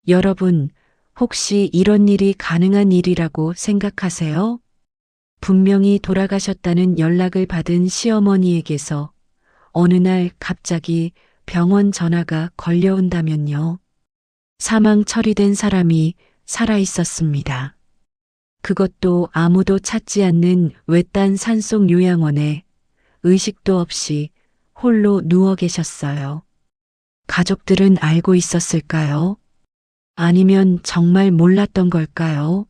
여러분, 혹시 이런 일이 가능한 일이라고 생각하세요? 분명히 돌아가셨다는 연락을 받은 시어머니에게서 어느 날 갑자기 병원 전화가 걸려온다면요. 사망 처리된 사람이 살아 있었습니다. 그것도 아무도 찾지 않는 외딴 산속 요양원에 의식도 없이 홀로 누워 계셨어요. 가족들은 알고 있었을까요? 아니면 정말 몰랐던 걸까요?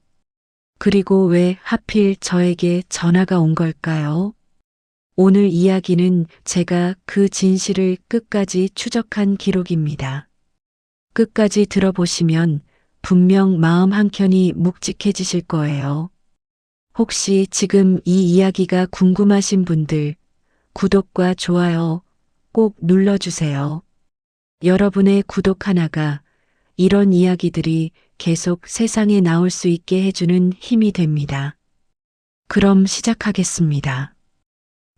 그리고 왜 하필 저에게 전화가 온 걸까요? 오늘 이야기는 제가 그 진실을 끝까지 추적한 기록입니다. 끝까지 들어보시면 분명 마음 한켠이 묵직해지실 거예요. 혹시 지금 이 이야기가 궁금하신 분들, 구독과 좋아요 꼭 눌러주세요. 여러분의 구독 하나가 이런 이야기들이 계속 세상에 나올 수 있게 해주는 힘이 됩니다. 그럼 시작하겠습니다.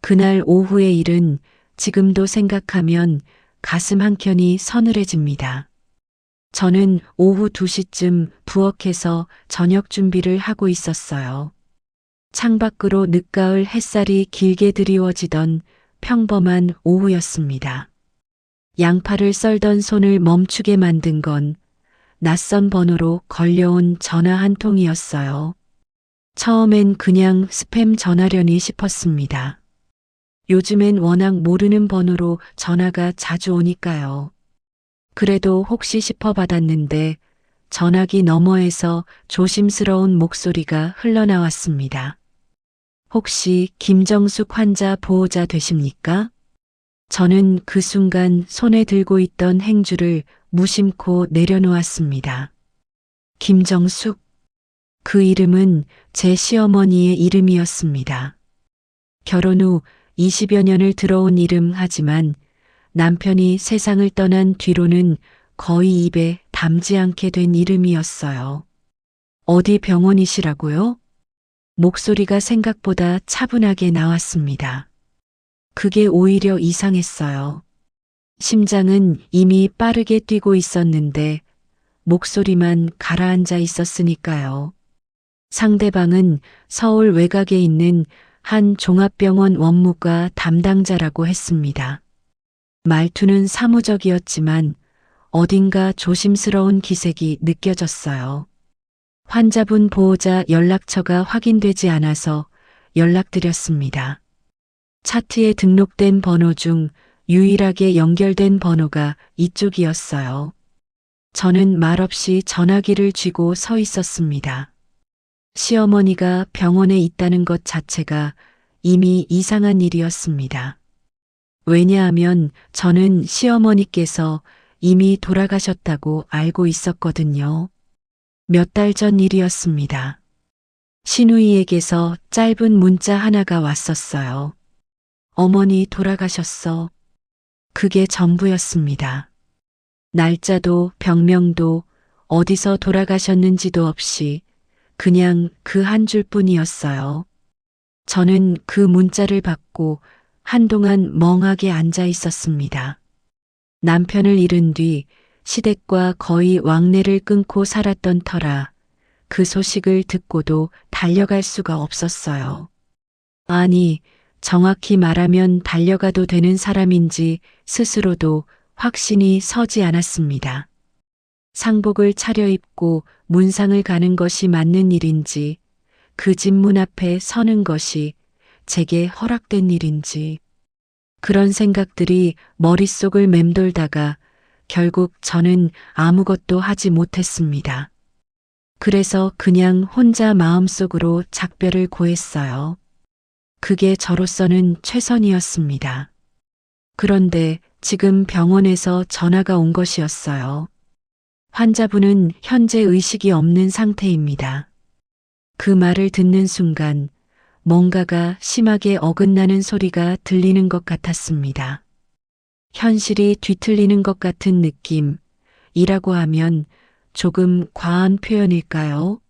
그날 오후의 일은 지금도 생각하면 가슴 한켠이 서늘해집니다. 저는 오후 2시쯤 부엌에서 저녁 준비를 하고 있었어요. 창밖으로 늦가을 햇살이 길게 드리워지던 평범한 오후였습니다. 양파를 썰던 손을 멈추게 만든 건 낯선 번호로 걸려온 전화 한 통이었어요. 처음엔 그냥 스팸 전화려니 싶었습니다. 요즘엔 워낙 모르는 번호로 전화가 자주 오니까요. 그래도 혹시 싶어 받았는데 전화기 너머에서 조심스러운 목소리가 흘러나왔습니다. 혹시 김정숙 환자 보호자 되십니까? 저는 그 순간 손에 들고 있던 행주를 무심코 내려놓았습니다. 김정숙. 그 이름은 제 시어머니의 이름이었습니다. 결혼 후 20여 년을 들어온 이름 하지만 남편이 세상을 떠난 뒤로는 거의 입에 담지 않게 된 이름이었어요. 어디 병원이시라고요? 목소리가 생각보다 차분하게 나왔습니다. 그게 오히려 이상했어요. 심장은 이미 빠르게 뛰고 있었는데 목소리만 가라앉아 있었으니까요. 상대방은 서울 외곽에 있는 한 종합병원 원무과 담당자라고 했습니다. 말투는 사무적이었지만 어딘가 조심스러운 기색이 느껴졌어요. 환자분 보호자 연락처가 확인되지 않아서 연락드렸습니다. 차트에 등록된 번호 중 유일하게 연결된 번호가 이쪽이었어요. 저는 말없이 전화기를 쥐고 서 있었습니다. 시어머니가 병원에 있다는 것 자체가 이미 이상한 일이었습니다. 왜냐하면 저는 시어머니께서 이미 돌아가셨다고 알고 있었거든요. 몇 달 전 일이었습니다. 시누이에게서 짧은 문자 하나가 왔었어요. 어머니 돌아가셨어. 그게 전부였습니다. 날짜도 병명도 어디서 돌아가셨는지도 없이 그냥 그 한 줄뿐이었어요. 저는 그 문자를 받고 한동안 멍하게 앉아 있었습니다. 남편을 잃은 뒤 시댁과 거의 왕래를 끊고 살았던 터라 그 소식을 듣고도 달려갈 수가 없었어요. 아니, 정확히 말하면 달려가도 되는 사람인지 스스로도 확신이 서지 않았습니다. 상복을 차려입고 문상을 가는 것이 맞는 일인지 그 집 문 앞에 서는 것이 제게 허락된 일인지 그런 생각들이 머릿속을 맴돌다가 결국 저는 아무것도 하지 못했습니다. 그래서 그냥 혼자 마음속으로 작별을 고했어요. 그게 저로서는 최선이었습니다. 그런데 지금 병원에서 전화가 온 것이었어요. 환자분은 현재 의식이 없는 상태입니다. 그 말을 듣는 순간 뭔가가 심하게 어긋나는 소리가 들리는 것 같았습니다. 현실이 뒤틀리는 것 같은 느낌이라고 하면 조금 과한 표현일까요?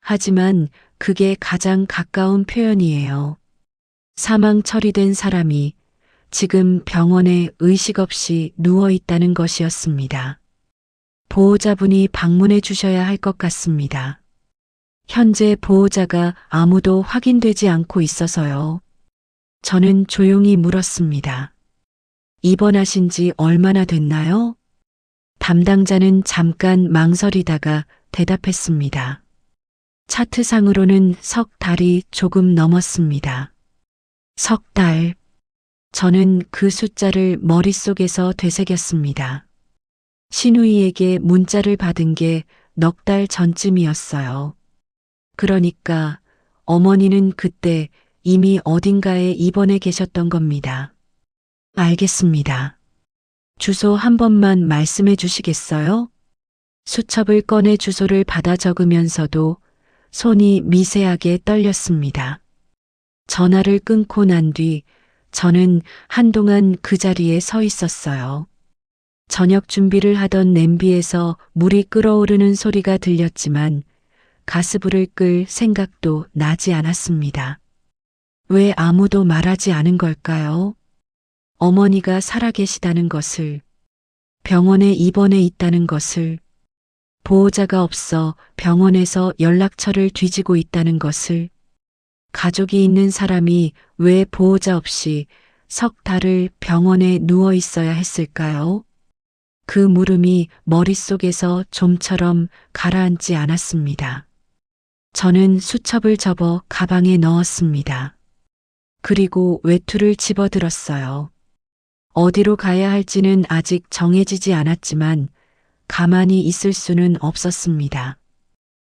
하지만 그게 가장 가까운 표현이에요. 사망 처리된 사람이 지금 병원에 의식 없이 누워 있다는 것이었습니다. 보호자분이 방문해 주셔야 할 것 같습니다. 현재 보호자가 아무도 확인되지 않고 있어서요. 저는 조용히 물었습니다. 입원하신 지 얼마나 됐나요? 담당자는 잠깐 망설이다가 대답했습니다. 차트상으로는 석 달이 조금 넘었습니다. 석 달. 저는 그 숫자를 머릿속에서 되새겼습니다. 신우이에게 문자를 받은 게 넉 달 전쯤이었어요. 그러니까 어머니는 그때 이미 어딘가에 입원해 계셨던 겁니다. 알겠습니다. 주소 한 번만 말씀해 주시겠어요? 수첩을 꺼내 주소를 받아 적으면서도 손이 미세하게 떨렸습니다. 전화를 끊고 난 뒤 저는 한동안 그 자리에 서 있었어요. 저녁 준비를 하던 냄비에서 물이 끓어오르는 소리가 들렸지만 가스불을 끌 생각도 나지 않았습니다. 왜 아무도 말하지 않은 걸까요? 어머니가 살아계시다는 것을, 병원에 입원해 있다는 것을, 보호자가 없어 병원에서 연락처를 뒤지고 있다는 것을, 가족이 있는 사람이 왜 보호자 없이 석 달을 병원에 누워 있어야 했을까요? 그 물음이 머릿속에서 좀처럼 가라앉지 않았습니다. 저는 수첩을 접어 가방에 넣었습니다. 그리고 외투를 집어들었어요. 어디로 가야 할지는 아직 정해지지 않았지만 가만히 있을 수는 없었습니다.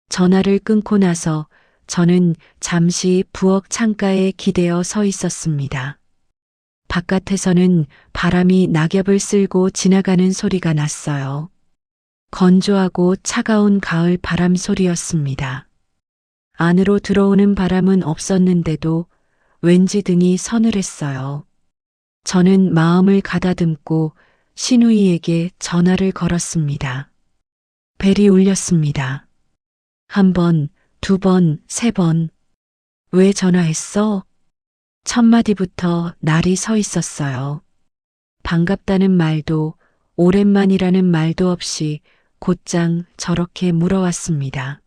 전화를 끊고 나서 저는 잠시 부엌 창가에 기대어 서 있었습니다. 바깥에서는 바람이 낙엽을 쓸고 지나가는 소리가 났어요. 건조하고 차가운 가을 바람 소리였습니다. 안으로 들어오는 바람은 없었는데도 왠지 등이 서늘했어요. 저는 마음을 가다듬고 신우이에게 전화를 걸었습니다. 벨이 울렸습니다. 한 번, 두 번, 세 번. 왜 전화했어? 첫 마디부터 날이 서 있었어요. 반갑다는 말도 오랜만이라는 말도 없이 곧장 저렇게 물어왔습니다.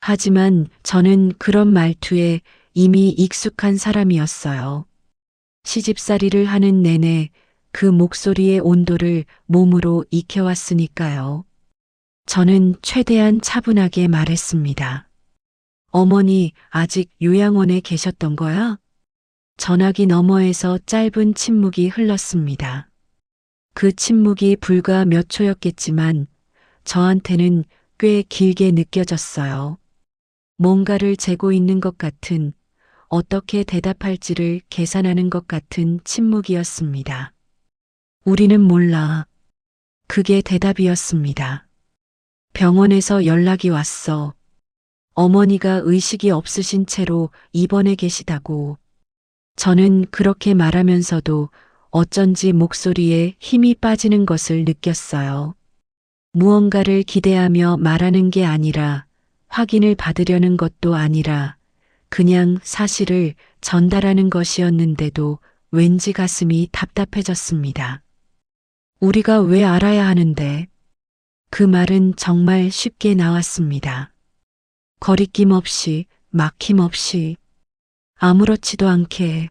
하지만 저는 그런 말투에 이미 익숙한 사람이었어요. 시집살이를 하는 내내 그 목소리의 온도를 몸으로 익혀왔으니까요. 저는 최대한 차분하게 말했습니다. 어머니 아직 요양원에 계셨던 거야? 전화기 너머에서 짧은 침묵이 흘렀습니다. 그 침묵이 불과 몇 초였겠지만 저한테는 꽤 길게 느껴졌어요. 뭔가를 재고 있는 것 같은, 어떻게 대답할지를 계산하는 것 같은 침묵이었습니다. 우리는 몰라. 그게 대답이었습니다. 병원에서 연락이 왔어. 어머니가 의식이 없으신 채로 입원해 계시다고. 저는 그렇게 말하면서도 어쩐지 목소리에 힘이 빠지는 것을 느꼈어요. 무언가를 기대하며 말하는 게 아니라, 확인을 받으려는 것도 아니라 그냥 사실을 전달하는 것이었는데도 왠지 가슴이 답답해졌습니다. 우리가 왜 알아야 하는데? 그 말은 정말 쉽게 나왔습니다. 거리낌 없이, 막힘 없이, 아무렇지도 않게,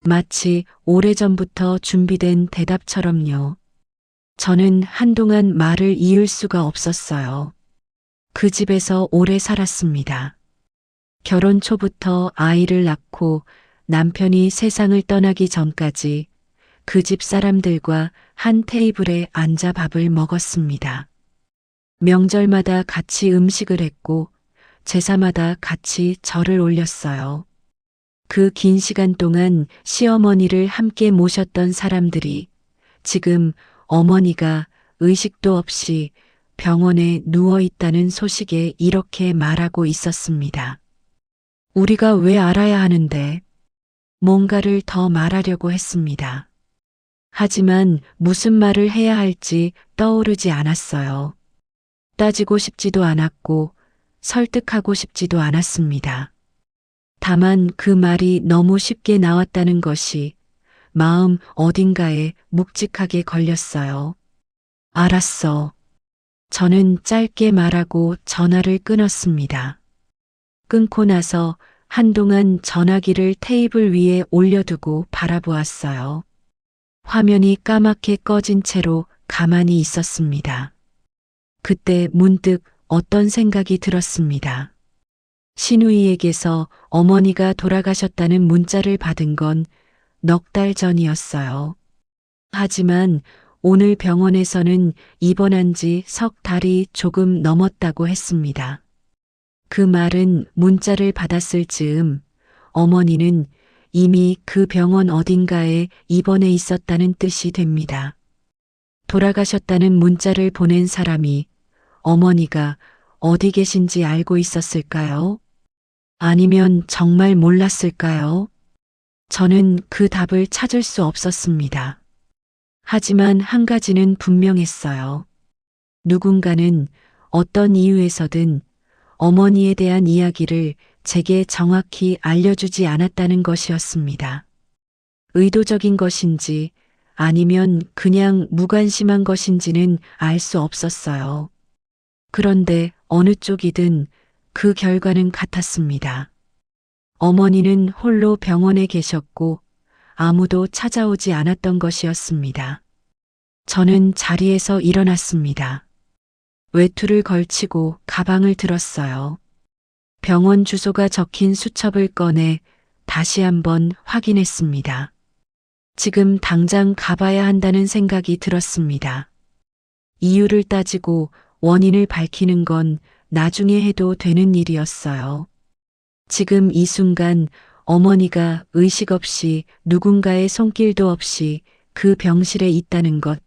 마치 오래전부터 준비된 대답처럼요. 저는 한동안 말을 이을 수가 없었어요. 그 집에서 오래 살았습니다. 결혼 초부터 아이를 낳고 남편이 세상을 떠나기 전까지 그 집 사람들과 한 테이블에 앉아 밥을 먹었습니다. 명절마다 같이 음식을 했고 제사마다 같이 절을 올렸어요. 그 긴 시간 동안 시어머니를 함께 모셨던 사람들이 지금 어머니가 의식도 없이 병원에 누워 있다는 소식에 이렇게 말하고 있었습니다. 우리가 왜 알아야 하는데? 뭔가를 더 말하려고 했습니다. 하지만 무슨 말을 해야 할지 떠오르지 않았어요. 따지고 싶지도 않았고 설득하고 싶지도 않았습니다. 다만 그 말이 너무 쉽게 나왔다는 것이 마음 어딘가에 묵직하게 걸렸어요. 알았어. 저는 짧게 말하고 전화를 끊었습니다. 끊고 나서 한동안 전화기를 테이블 위에 올려두고 바라보았어요. 화면이 까맣게 꺼진 채로 가만히 있었습니다. 그때 문득 어떤 생각이 들었습니다. 시누이에게서 어머니가 돌아가셨다는 문자를 받은 건 넉 달 전이었어요. 하지만 오늘 병원에서는 입원한 지 석 달이 조금 넘었다고 했습니다. 그 말은 문자를 받았을 즈음 어머니는 이미 그 병원 어딘가에 입원해 있었다는 뜻이 됩니다. 돌아가셨다는 문자를 보낸 사람이 어머니가 어디 계신지 알고 있었을까요? 아니면 정말 몰랐을까요? 저는 그 답을 찾을 수 없었습니다. 하지만 한 가지는 분명했어요. 누군가는 어떤 이유에서든 어머니에 대한 이야기를 제게 정확히 알려주지 않았다는 것이었습니다. 의도적인 것인지 아니면 그냥 무관심한 것인지는 알 수 없었어요. 그런데 어느 쪽이든 그 결과는 같았습니다. 어머니는 홀로 병원에 계셨고 아무도 찾아오지 않았던 것이었습니다. 저는 자리에서 일어났습니다. 외투를 걸치고 가방을 들었어요. 병원 주소가 적힌 수첩을 꺼내 다시 한번 확인했습니다. 지금 당장 가봐야 한다는 생각이 들었습니다. 이유를 따지고 원인을 밝히는 건 나중에 해도 되는 일이었어요. 지금 이 순간 어머니가 의식 없이 누군가의 손길도 없이 그 병실에 있다는 것,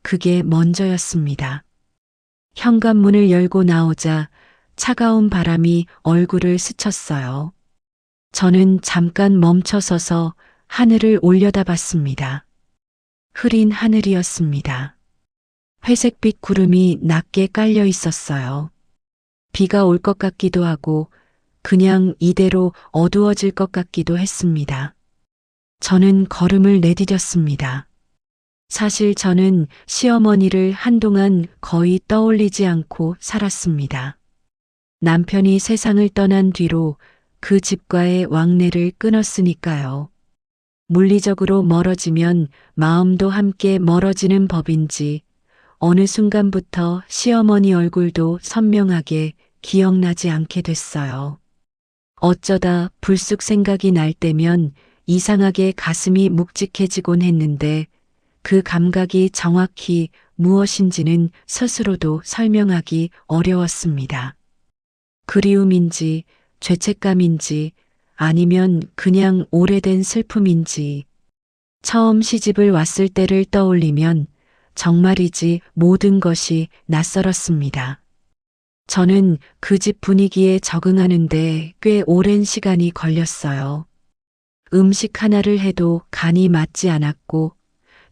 그게 먼저였습니다. 현관문을 열고 나오자 차가운 바람이 얼굴을 스쳤어요. 저는 잠깐 멈춰서서 하늘을 올려다봤습니다. 흐린 하늘이었습니다. 회색빛 구름이 낮게 깔려 있었어요. 비가 올 것 같기도 하고 그냥 이대로 어두워질 것 같기도 했습니다. 저는 걸음을 내디뎠습니다. 사실 저는 시어머니를 한동안 거의 떠올리지 않고 살았습니다. 남편이 세상을 떠난 뒤로 그 집과의 왕래를 끊었으니까요. 물리적으로 멀어지면 마음도 함께 멀어지는 법인지 어느 순간부터 시어머니 얼굴도 선명하게 기억나지 않게 됐어요. 어쩌다 불쑥 생각이 날 때면 이상하게 가슴이 묵직해지곤 했는데 그 감각이 정확히 무엇인지는 스스로도 설명하기 어려웠습니다. 그리움인지 죄책감인지 아니면 그냥 오래된 슬픔인지 처음 시집을 왔을 때를 떠올리면 정말이지 모든 것이 낯설었습니다. 저는 그 집 분위기에 적응하는데 꽤 오랜 시간이 걸렸어요. 음식 하나를 해도 간이 맞지 않았고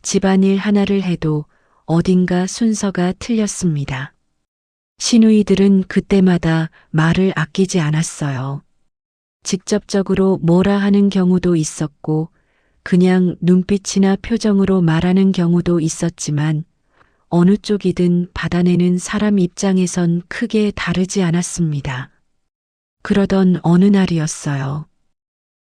집안일 하나를 해도 어딘가 순서가 틀렸습니다. 시누이들은 그때마다 말을 아끼지 않았어요. 직접적으로 뭐라 하는 경우도 있었고 그냥 눈빛이나 표정으로 말하는 경우도 있었지만 어느 쪽이든 받아내는 사람 입장에선 크게 다르지 않았습니다. 그러던 어느 날이었어요.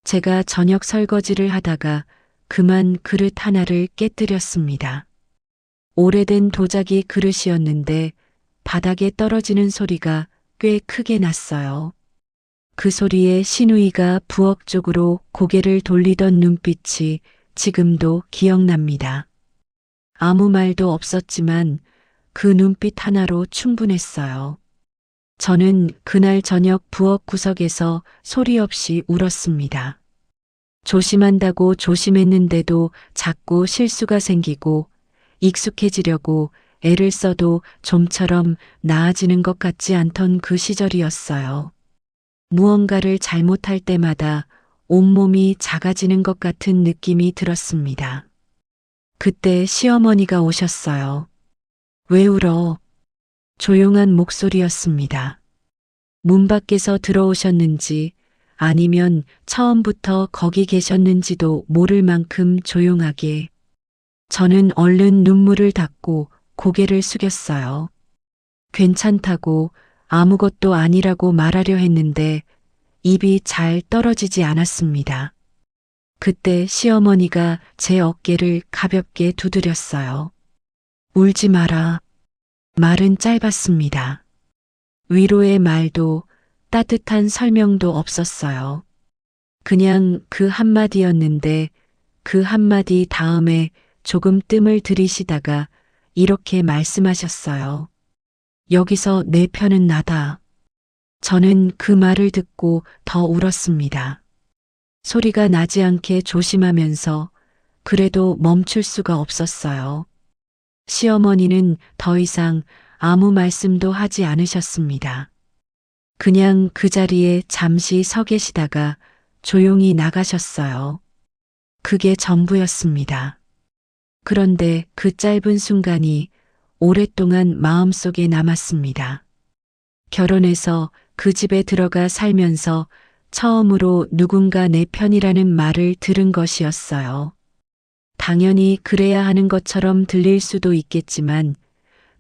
제가 저녁 설거지를 하다가 그만 그릇 하나를 깨뜨렸습니다. 오래된 도자기 그릇이었는데 바닥에 떨어지는 소리가 꽤 크게 났어요. 그 소리에 시누이가 부엌 쪽으로 고개를 돌리던 눈빛이 지금도 기억납니다. 아무 말도 없었지만 그 눈빛 하나로 충분했어요. 저는 그날 저녁 부엌 구석에서 소리 없이 울었습니다. 조심한다고 조심했는데도 자꾸 실수가 생기고 익숙해지려고 애를 써도 좀처럼 나아지는 것 같지 않던 그 시절이었어요. 무언가를 잘못할 때마다 온몸이 작아지는 것 같은 느낌이 들었습니다. 그때 시어머니가 오셨어요. 왜 울어? 조용한 목소리였습니다. 문 밖에서 들어오셨는지 아니면 처음부터 거기 계셨는지도 모를 만큼 조용하게. 저는 얼른 눈물을 닦고 고개를 숙였어요. 괜찮다고 아무것도 아니라고 말하려 했는데 입이 잘 떨어지지 않았습니다. 그때 시어머니가 제 어깨를 가볍게 두드렸어요. 울지 마라. 말은 짧았습니다. 위로의 말도 따뜻한 설명도 없었어요. 그냥 그 한마디였는데 그 한마디 다음에 조금 뜸을 들이시다가 이렇게 말씀하셨어요. 여기서 내 편은 나다. 저는 그 말을 듣고 더 울었습니다. 소리가 나지 않게 조심하면서 그래도 멈출 수가 없었어요. 시어머니는 더 이상 아무 말씀도 하지 않으셨습니다. 그냥 그 자리에 잠시 서 계시다가 조용히 나가셨어요. 그게 전부였습니다. 그런데 그 짧은 순간이 오랫동안 마음속에 남았습니다. 결혼해서 그 집에 들어가 살면서 처음으로 누군가 내 편이라는 말을 들은 것이었어요. 당연히 그래야 하는 것처럼 들릴 수도 있겠지만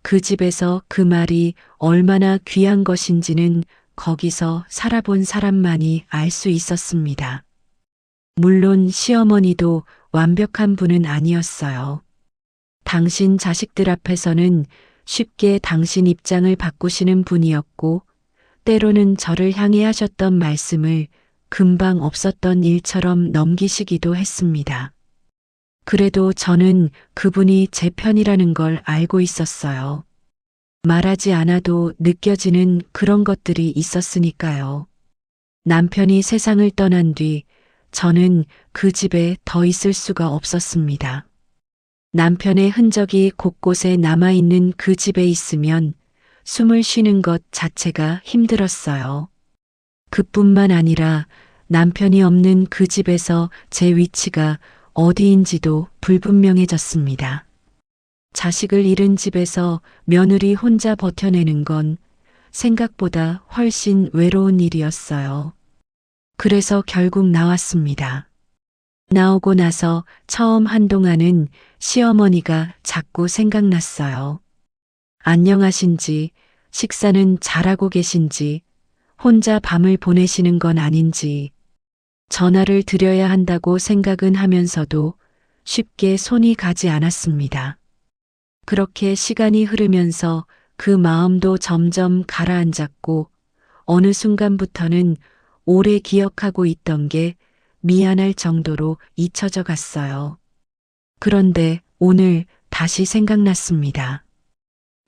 그 집에서 그 말이 얼마나 귀한 것인지는 거기서 살아본 사람만이 알 수 있었습니다. 물론 시어머니도 완벽한 분은 아니었어요. 당신 자식들 앞에서는 쉽게 당신 입장을 바꾸시는 분이었고 때로는 저를 향해 하셨던 말씀을 금방 없었던 일처럼 넘기시기도 했습니다. 그래도 저는 그분이 제 편이라는 걸 알고 있었어요. 말하지 않아도 느껴지는 그런 것들이 있었으니까요. 남편이 세상을 떠난 뒤 저는 그 집에 더 있을 수가 없었습니다. 남편의 흔적이 곳곳에 남아있는 그 집에 있으면 숨을 쉬는 것 자체가 힘들었어요. 그뿐만 아니라 남편이 없는 그 집에서 제 위치가 어디인지도 불분명해졌습니다. 자식을 잃은 집에서 며느리 혼자 버텨내는 건 생각보다 훨씬 외로운 일이었어요. 그래서 결국 나왔습니다. 나오고 나서 처음 한동안은 시어머니가 자꾸 생각났어요. 안녕하신지, 식사는 잘하고 계신지, 혼자 밤을 보내시는 건 아닌지, 전화를 드려야 한다고 생각은 하면서도 쉽게 손이 가지 않았습니다. 그렇게 시간이 흐르면서 그 마음도 점점 가라앉았고 어느 순간부터는 오래 기억하고 있던 게 미안할 정도로 잊혀져 갔어요. 그런데 오늘 다시 생각났습니다.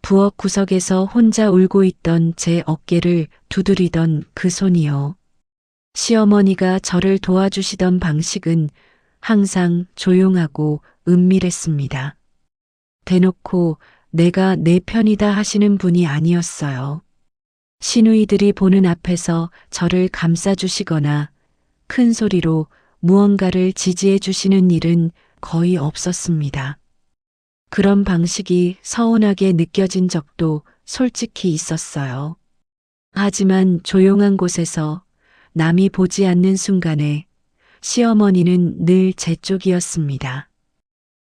부엌 구석에서 혼자 울고 있던 제 어깨를 두드리던 그 손이요. 시어머니가 저를 도와주시던 방식은 항상 조용하고 은밀했습니다. 대놓고 내가 내 편이다 하시는 분이 아니었어요. 시누이들이 보는 앞에서 저를 감싸주시거나 큰 소리로 무언가를 지지해 주시는 일은 거의 없었습니다. 그런 방식이 서운하게 느껴진 적도 솔직히 있었어요. 하지만 조용한 곳에서 남이 보지 않는 순간에 시어머니는 늘 제 쪽이었습니다.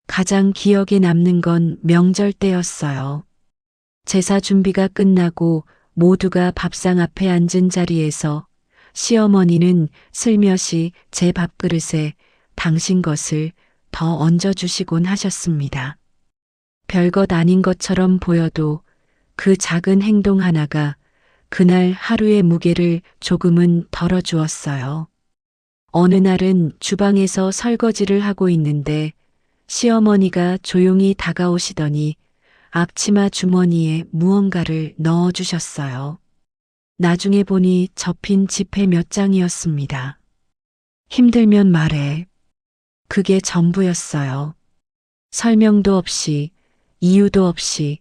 가장 기억에 남는 건 명절 때였어요. 제사 준비가 끝나고 모두가 밥상 앞에 앉은 자리에서 시어머니는 슬며시 제 밥그릇에 당신 것을 더 얹어주시곤 하셨습니다. 별것 아닌 것처럼 보여도 그 작은 행동 하나가 그날 하루의 무게를 조금은 덜어주었어요. 어느 날은 주방에서 설거지를 하고 있는데 시어머니가 조용히 다가오시더니 앞치마 주머니에 무언가를 넣어주셨어요. 나중에 보니 접힌 지폐 몇 장이었습니다. 힘들면 말해. 그게 전부였어요. 설명도 없이, 이유도 없이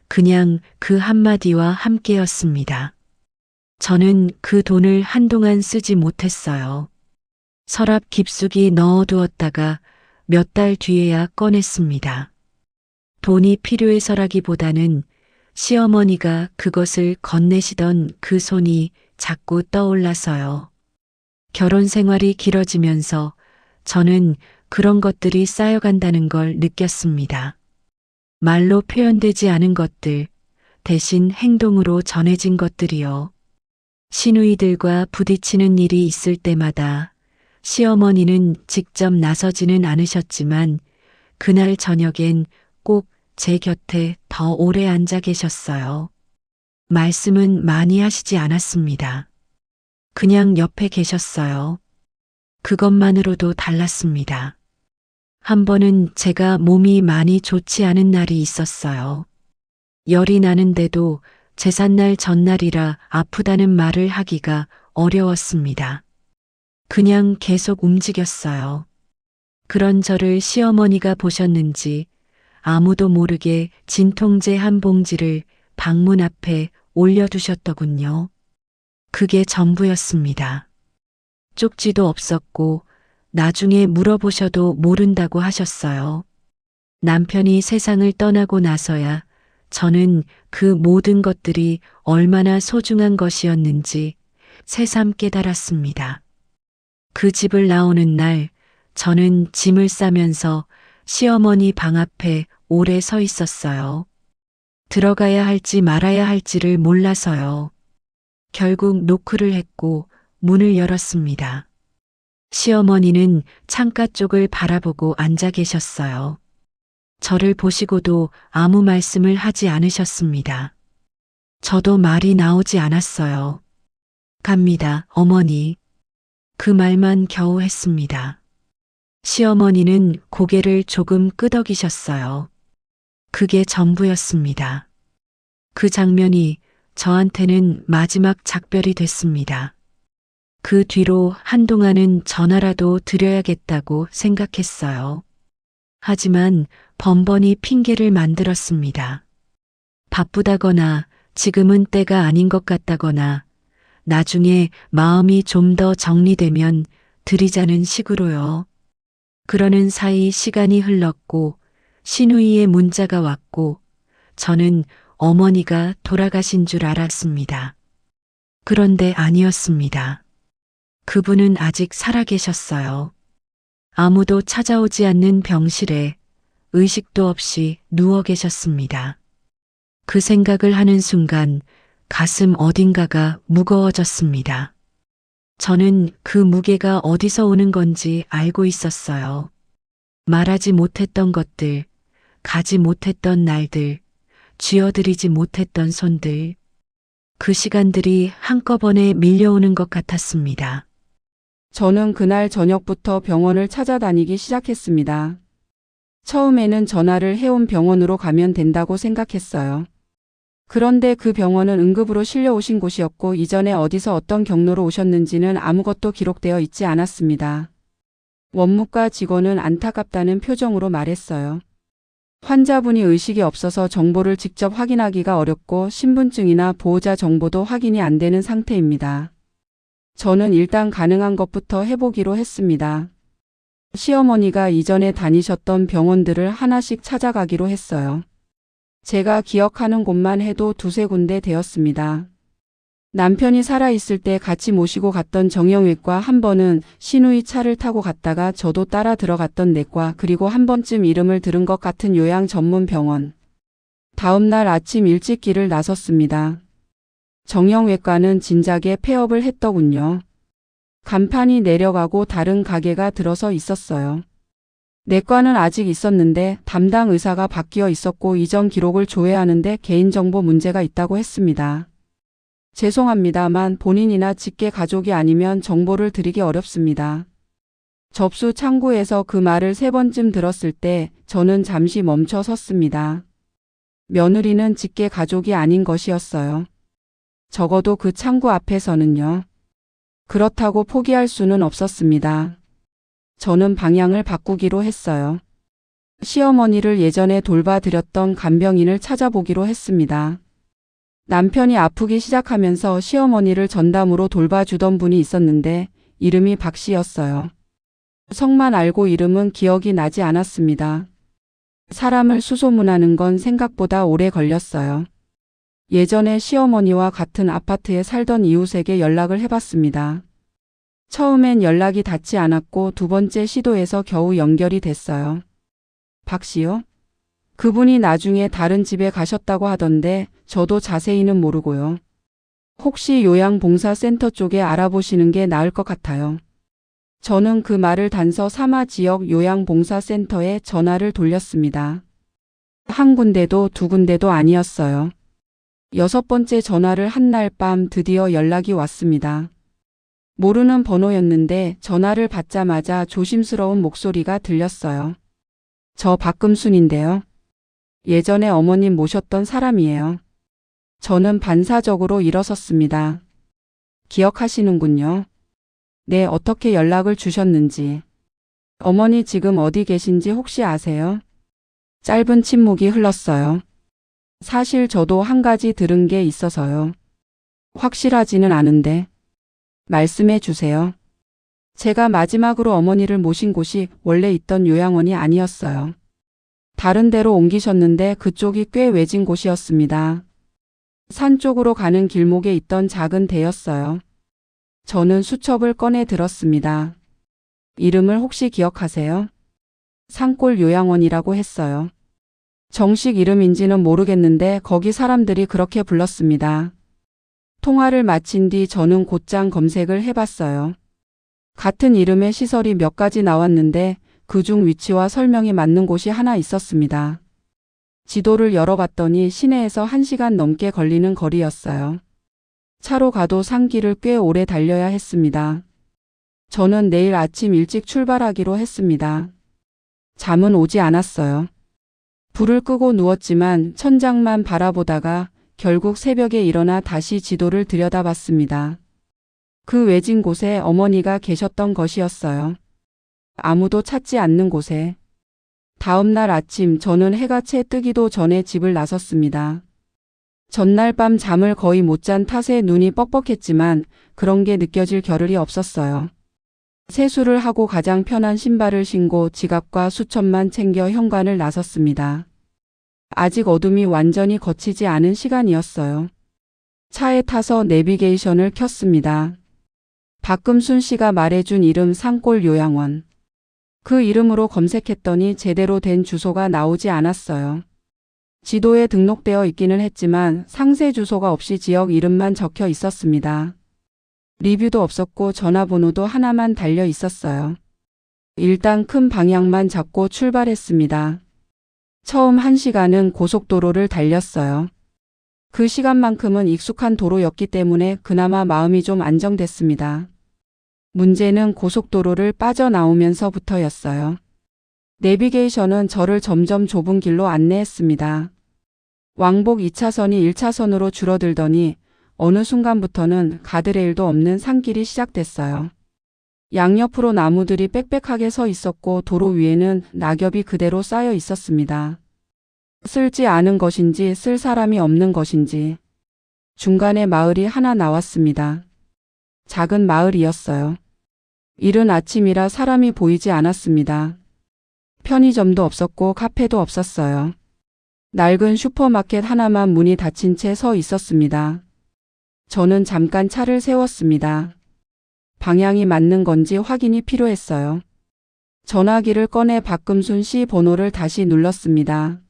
그냥 그 한마디와 함께였습니다. 저는 그 돈을 한동안 쓰지 못했어요. 서랍 깊숙이 넣어두었다가 몇 달 뒤에야 꺼냈습니다. 돈이 필요해서라기보다는 시어머니가 그것을 건네시던 그 손이 자꾸 떠올라서요. 결혼 생활이 길어지면서 저는 그런 것들이 쌓여간다는 걸 느꼈습니다. 말로 표현되지 않은 것들, 대신 행동으로 전해진 것들이요. 시누이들과 부딪히는 일이 있을 때마다 시어머니는 직접 나서지는 않으셨지만 그날 저녁엔 꼭 제 곁에 더 오래 앉아 계셨어요. 말씀은 많이 하시지 않았습니다. 그냥 옆에 계셨어요. 그것만으로도 달랐습니다. 한 번은 제가 몸이 많이 좋지 않은 날이 있었어요. 열이 나는데도 제삿날 전날이라 아프다는 말을 하기가 어려웠습니다. 그냥 계속 움직였어요. 그런 저를 시어머니가 보셨는지 아무도 모르게 진통제 한 봉지를 방문 앞에 올려두셨더군요. 그게 전부였습니다. 쪽지도 없었고 나중에 물어보셔도 모른다고 하셨어요. 남편이 세상을 떠나고 나서야 저는 그 모든 것들이 얼마나 소중한 것이었는지 새삼 깨달았습니다. 그 집을 나오는 날 저는 짐을 싸면서 시어머니 방 앞에 오래 서 있었어요. 들어가야 할지 말아야 할지를 몰라서요. 결국 노크를 했고 문을 열었습니다. 시어머니는 창가 쪽을 바라보고 앉아 계셨어요. 저를 보시고도 아무 말씀을 하지 않으셨습니다. 저도 말이 나오지 않았어요. 갑니다, 어머니. 그 말만 겨우 했습니다. 시어머니는 고개를 조금 끄덕이셨어요. 그게 전부였습니다. 그 장면이 저한테는 마지막 작별이 됐습니다. 그 뒤로 한동안은 전화라도 드려야겠다고 생각했어요. 하지만 번번이 핑계를 만들었습니다. 바쁘다거나 지금은 때가 아닌 것 같다거나 나중에 마음이 좀 더 정리되면 드리자는 식으로요. 그러는 사이 시간이 흘렀고 시누이의 문자가 왔고 저는 어머니가 돌아가신 줄 알았습니다. 그런데 아니었습니다. 그분은 아직 살아계셨어요. 아무도 찾아오지 않는 병실에 의식도 없이 누워 계셨습니다. 그 생각을 하는 순간 가슴 어딘가가 무거워졌습니다. 저는 그 무게가 어디서 오는 건지 알고 있었어요. 말하지 못했던 것들, 가지 못했던 날들, 쥐어들이지 못했던 손들, 그 시간들이 한꺼번에 밀려오는 것 같았습니다. 저는 그날 저녁부터 병원을 찾아다니기 시작했습니다. 처음에는 전화를 해온 병원으로 가면 된다고 생각했어요. 그런데 그 병원은 응급으로 실려오신 곳이었고 이전에 어디서 어떤 경로로 오셨는지는 아무것도 기록되어 있지 않았습니다. 원무과 직원은 안타깝다는 표정으로 말했어요. 환자분이 의식이 없어서 정보를 직접 확인하기가 어렵고 신분증이나 보호자 정보도 확인이 안 되는 상태입니다. 저는 일단 가능한 것부터 해보기로 했습니다. 시어머니가 이전에 다니셨던 병원들을 하나씩 찾아가기로 했어요. 제가 기억하는 곳만 해도 두세 군데 되었습니다. 남편이 살아있을 때 같이 모시고 갔던 정형외과 한 번은 시누이 차를 타고 갔다가 저도 따라 들어갔던 내과 그리고 한 번쯤 이름을 들은 것 같은 요양 전문 병원. 다음 날 아침 일찍 길을 나섰습니다. 정형외과는 진작에 폐업을 했더군요. 간판이 내려가고 다른 가게가 들어서 있었어요. 내과는 아직 있었는데 담당 의사가 바뀌어 있었고 이전 기록을 조회하는데 개인정보 문제가 있다고 했습니다. 죄송합니다만 본인이나 직계 가족이 아니면 정보를 드리기 어렵습니다. 접수 창구에서 그 말을 3번쯤 들었을 때 저는 잠시 멈춰 섰습니다. 며느리는 직계 가족이 아닌 것이었어요. 적어도 그 창구 앞에서는요. 그렇다고 포기할 수는 없었습니다. 저는 방향을 바꾸기로 했어요. 시어머니를 예전에 돌봐드렸던 간병인을 찾아보기로 했습니다. 남편이 아프기 시작하면서 시어머니를 전담으로 돌봐주던 분이 있었는데 이름이 박 씨였어요. 성만 알고 이름은 기억이 나지 않았습니다. 사람을 수소문하는 건 생각보다 오래 걸렸어요. 예전에 시어머니와 같은 아파트에 살던 이웃에게 연락을 해봤습니다. 처음엔 연락이 닿지 않았고 두 번째 시도에서 겨우 연결이 됐어요. 박 씨요? 그분이 나중에 다른 집에 가셨다고 하던데 저도 자세히는 모르고요. 혹시 요양봉사센터 쪽에 알아보시는 게 나을 것 같아요. 저는 그 말을 단서 삼아 지역 요양봉사센터에 전화를 돌렸습니다. 한 군데도 두 군데도 아니었어요. 6번째 전화를 한 날 밤 드디어 연락이 왔습니다. 모르는 번호였는데 전화를 받자마자 조심스러운 목소리가 들렸어요. 저 박금순인데요. 예전에 어머님 모셨던 사람이에요. 저는 반사적으로 일어섰습니다. 기억하시는군요. 네, 어떻게 연락을 주셨는지. 어머니 지금 어디 계신지 혹시 아세요? 짧은 침묵이 흘렀어요. 사실 저도 한 가지 들은 게 있어서요. 확실하지는 않은데. 말씀해 주세요. 제가 마지막으로 어머니를 모신 곳이 원래 있던 요양원이 아니었어요. 다른 데로 옮기셨는데 그쪽이 꽤 외진 곳이었습니다. 산 쪽으로 가는 길목에 있던 작은 데였어요. 저는 수첩을 꺼내 들었습니다. 이름을 혹시 기억하세요? 산골 요양원이라고 했어요. 정식 이름인지는 모르겠는데 거기 사람들이 그렇게 불렀습니다. 통화를 마친 뒤 저는 곧장 검색을 해봤어요. 같은 이름의 시설이 몇 가지 나왔는데 그중 위치와 설명이 맞는 곳이 하나 있었습니다. 지도를 열어봤더니 시내에서 1시간 넘게 걸리는 거리였어요. 차로 가도 산길을 꽤 오래 달려야 했습니다. 저는 내일 아침 일찍 출발하기로 했습니다. 잠은 오지 않았어요. 불을 끄고 누웠지만 천장만 바라보다가 결국 새벽에 일어나 다시 지도를 들여다봤습니다. 그 외진 곳에 어머니가 계셨던 것이었어요. 아무도 찾지 않는 곳에. 다음 날 아침 저는 해가 채 뜨기도 전에 집을 나섰습니다. 전날 밤 잠을 거의 못 잔 탓에 눈이 뻑뻑했지만 그런 게 느껴질 겨를이 없었어요. 세수를 하고 가장 편한 신발을 신고 지갑과 수첩만 챙겨 현관을 나섰습니다. 아직 어둠이 완전히 걷히지 않은 시간이었어요. 차에 타서 내비게이션을 켰습니다. 박금순 씨가 말해준 이름 산골 요양원. 그 이름으로 검색했더니 제대로 된 주소가 나오지 않았어요. 지도에 등록되어 있기는 했지만 상세 주소가 없이 지역 이름만 적혀 있었습니다. 리뷰도 없었고 전화번호도 하나만 달려 있었어요. 일단 큰 방향만 잡고 출발했습니다. 처음 1시간은 고속도로를 달렸어요. 그 시간만큼은 익숙한 도로였기 때문에 그나마 마음이 좀 안정됐습니다. 문제는 고속도로를 빠져나오면서부터였어요. 내비게이션은 저를 점점 좁은 길로 안내했습니다. 왕복 2차선이 1차선으로 줄어들더니 어느 순간부터는 가드레일도 없는 산길이 시작됐어요. 양옆으로 나무들이 빽빽하게 서 있었고 도로 위에는 낙엽이 그대로 쌓여 있었습니다. 쓸지 않은 것인지 쓸 사람이 없는 것인지. 중간에 마을이 하나 나왔습니다. 작은 마을이었어요. 이른 아침이라 사람이 보이지 않았습니다. 편의점도 없었고 카페도 없었어요. 낡은 슈퍼마켓 하나만 문이 닫힌 채 서 있었습니다. 저는 잠깐 차를 세웠습니다. 방향이 맞는 건지 확인이 필요했어요. 전화기를 꺼내 박금순 씨 번호를 다시 눌렀습니다.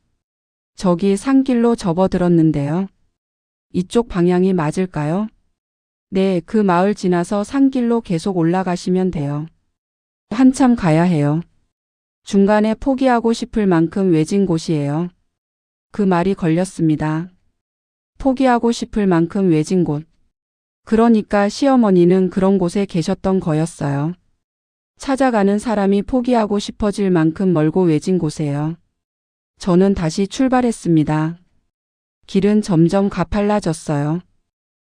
저기 산길로 접어들었는데요. 이쪽 방향이 맞을까요? 네, 그 마을 지나서 산길로 계속 올라가시면 돼요. 한참 가야 해요. 중간에 포기하고 싶을 만큼 외진 곳이에요. 그 말이 걸렸습니다. 포기하고 싶을 만큼 외진 곳. 그러니까 시어머니는 그런 곳에 계셨던 거였어요. 찾아가는 사람이 포기하고 싶어질 만큼 멀고 외진 곳에요. 저는 다시 출발했습니다. 길은 점점 가팔라졌어요.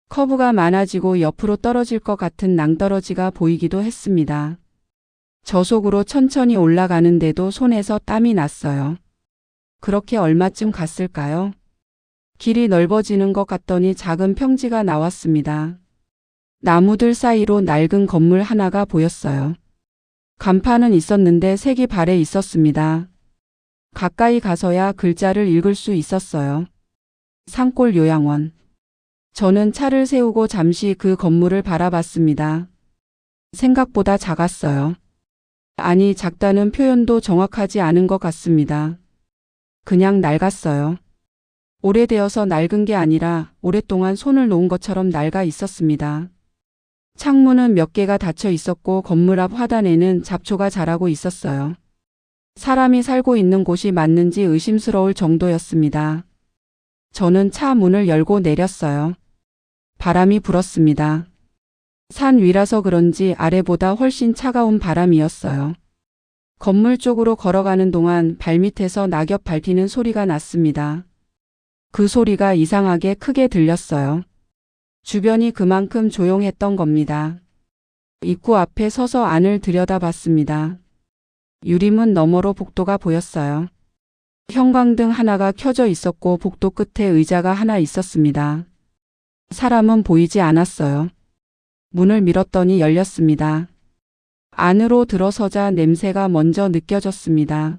커브가 많아지고 옆으로 떨어질 것 같은 낭떠러지가 보이기도 했습니다. 저속으로 천천히 올라가는데도 손에서 땀이 났어요. 그렇게 얼마쯤 갔을까요? 길이 넓어지는 것 같더니 작은 평지가 나왔습니다. 나무들 사이로 낡은 건물 하나가 보였어요. 간판은 있었는데 색이 발에 있었습니다. 가까이 가서야 글자를 읽을 수 있었어요. 산골 요양원. 저는 차를 세우고 잠시 그 건물을 바라봤습니다. 생각보다 작았어요. 아니, 작다는 표현도 정확하지 않은 것 같습니다. 그냥 낡았어요. 오래되어서 낡은 게 아니라 오랫동안 손을 놓은 것처럼 낡아 있었습니다. 창문은 몇 개가 닫혀 있었고 건물 앞 화단에는 잡초가 자라고 있었어요. 사람이 살고 있는 곳이 맞는지 의심스러울 정도였습니다. 저는 차 문을 열고 내렸어요. 바람이 불었습니다. 산 위라서 그런지 아래보다 훨씬 차가운 바람이었어요. 건물 쪽으로 걸어가는 동안 발밑에서 낙엽 밟히는 소리가 났습니다. 그 소리가 이상하게 크게 들렸어요. 주변이 그만큼 조용했던 겁니다. 입구 앞에 서서 안을 들여다봤습니다. 유리문 너머로 복도가 보였어요. 형광등 하나가 켜져 있었고 복도 끝에 의자가 하나 있었습니다. 사람은 보이지 않았어요. 문을 밀었더니 열렸습니다. 안으로 들어서자 냄새가 먼저 느껴졌습니다.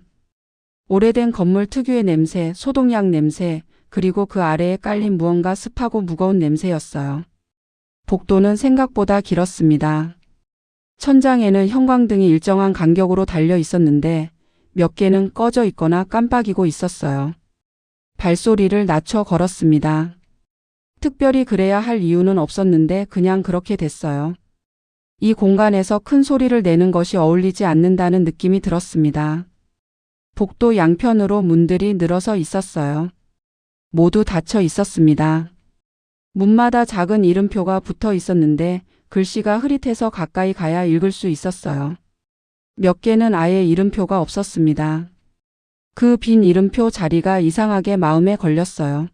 오래된 건물 특유의 냄새, 소독약 냄새, 그리고 그 아래에 깔린 무언가 습하고 무거운 냄새였어요. 복도는 생각보다 길었습니다. 천장에는 형광등이 일정한 간격으로 달려 있었는데 몇 개는 꺼져 있거나 깜빡이고 있었어요. 발소리를 낮춰 걸었습니다. 특별히 그래야 할 이유는 없었는데 그냥 그렇게 됐어요. 이 공간에서 큰 소리를 내는 것이 어울리지 않는다는 느낌이 들었습니다. 복도 양편으로 문들이 늘어서 있었어요. 모두 닫혀 있었습니다. 문마다 작은 이름표가 붙어 있었는데 글씨가 흐릿해서 가까이 가야 읽을 수 있었어요. 몇 개는 아예 이름표가 없었습니다. 그 빈 이름표 자리가 이상하게 마음에 걸렸어요.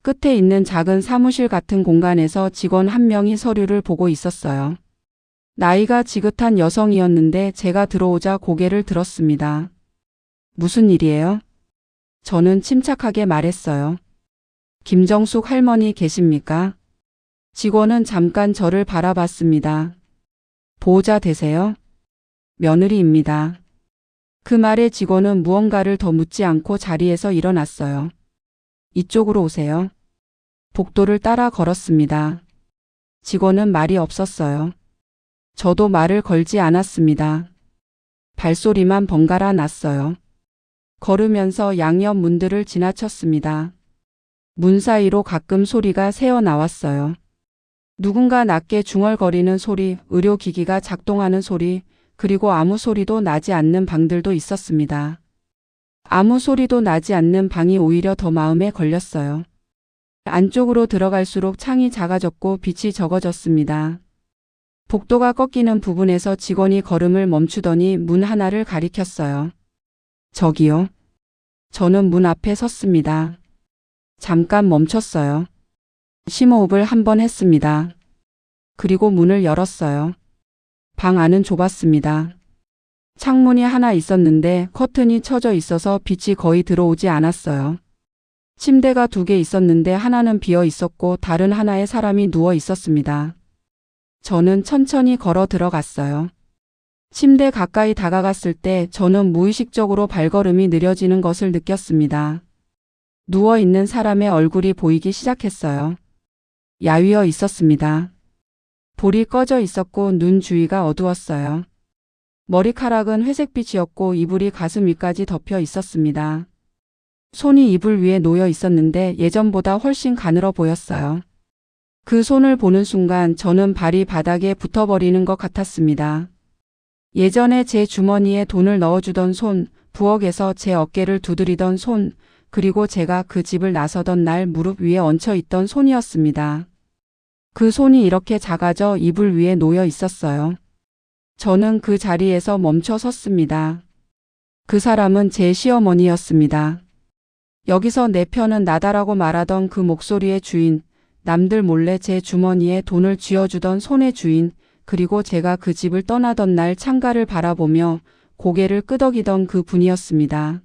끝에 있는 작은 사무실 같은 공간에서 직원 한 명이 서류를 보고 있었어요. 나이가 지긋한 여성이었는데 제가 들어오자 고개를 들었습니다. 무슨 일이에요? 저는 침착하게 말했어요. 김정숙 할머니 계십니까? 직원은 잠깐 저를 바라봤습니다. 보호자 되세요? 며느리입니다. 그 말에 직원은 무언가를 더 묻지 않고 자리에서 일어났어요. 이쪽으로 오세요. 복도를 따라 걸었습니다. 직원은 말이 없었어요. 저도 말을 걸지 않았습니다. 발소리만 번갈아 났어요. 걸으면서 양옆 문들을 지나쳤습니다. 문 사이로 가끔 소리가 새어 나왔어요. 누군가 낮게 중얼거리는 소리, 의료기기가 작동하는 소리, 그리고 아무 소리도 나지 않는 방들도 있었습니다. 아무 소리도 나지 않는 방이 오히려 더 마음에 걸렸어요. 안쪽으로 들어갈수록 창이 작아졌고 빛이 적어졌습니다. 복도가 꺾이는 부분에서 직원이 걸음을 멈추더니 문 하나를 가리켰어요. 저기요. 저는 문 앞에 섰습니다. 잠깐 멈췄어요. 심호흡을 한 번 했습니다. 그리고 문을 열었어요. 방 안은 좁았습니다. 창문이 하나 있었는데 커튼이 쳐져 있어서 빛이 거의 들어오지 않았어요. 침대가 2개 있었는데 하나는 비어 있었고 다른 하나에 사람이 누워 있었습니다. 저는 천천히 걸어 들어갔어요. 침대 가까이 다가갔을 때 저는 무의식적으로 발걸음이 느려지는 것을 느꼈습니다. 누워있는 사람의 얼굴이 보이기 시작했어요. 야위어 있었습니다. 볼이 꺼져 있었고 눈 주위가 어두웠어요. 머리카락은 회색빛이었고 이불이 가슴 위까지 덮여 있었습니다. 손이 이불 위에 놓여 있었는데 예전보다 훨씬 가늘어 보였어요. 그 손을 보는 순간 저는 발이 바닥에 붙어버리는 것 같았습니다. 예전에 제 주머니에 돈을 넣어주던 손, 부엌에서 제 어깨를 두드리던 손, 그리고 제가 그 집을 나서던 날 무릎 위에 얹혀 있던 손이었습니다. 그 손이 이렇게 작아져 이불 위에 놓여 있었어요. 저는 그 자리에서 멈춰 섰습니다. 그 사람은 제 시어머니였습니다. 여기서 내 편은 나다라고 말하던 그 목소리의 주인, 남들 몰래 제 주머니에 돈을 쥐어주던 손의 주인, 그리고 제가 그 집을 떠나던 날 창가를 바라보며 고개를 끄덕이던 그 분이었습니다.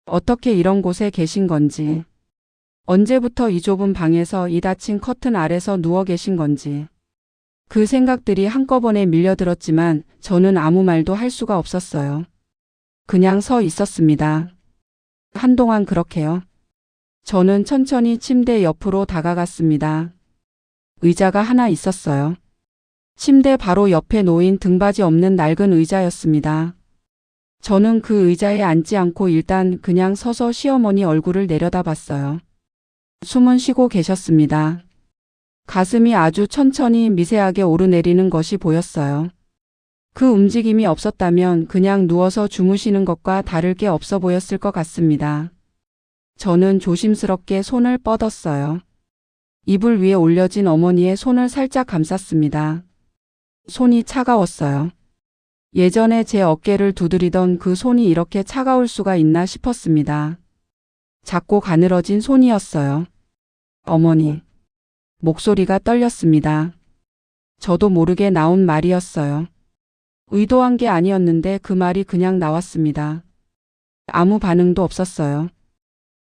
어떻게 이런 곳에 계신 건지, 언제부터 이 좁은 방에서 이 닫힌 커튼 아래서 누워 계신 건지, 그 생각들이 한꺼번에 밀려들었지만 저는 아무 말도 할 수가 없었어요. 그냥 서 있었습니다. 한동안 그렇게요. 저는 천천히 침대 옆으로 다가갔습니다. 의자가 하나 있었어요. 침대 바로 옆에 놓인 등받이 없는 낡은 의자였습니다. 저는 그 의자에 앉지 않고 일단 그냥 서서 시어머니 얼굴을 내려다봤어요. 숨은 쉬고 계셨습니다. 가슴이 아주 천천히 미세하게 오르내리는 것이 보였어요. 그 움직임이 없었다면 그냥 누워서 주무시는 것과 다를 게 없어 보였을 것 같습니다. 저는 조심스럽게 손을 뻗었어요. 이불 위에 올려진 어머니의 손을 살짝 감쌌습니다. 손이 차가웠어요. 예전에 제 어깨를 두드리던 그 손이 이렇게 차가울 수가 있나 싶었습니다. 작고 가늘어진 손이었어요. 어머니. 목소리가 떨렸습니다. 저도 모르게 나온 말이었어요. 의도한 게 아니었는데 그 말이 그냥 나왔습니다. 아무 반응도 없었어요.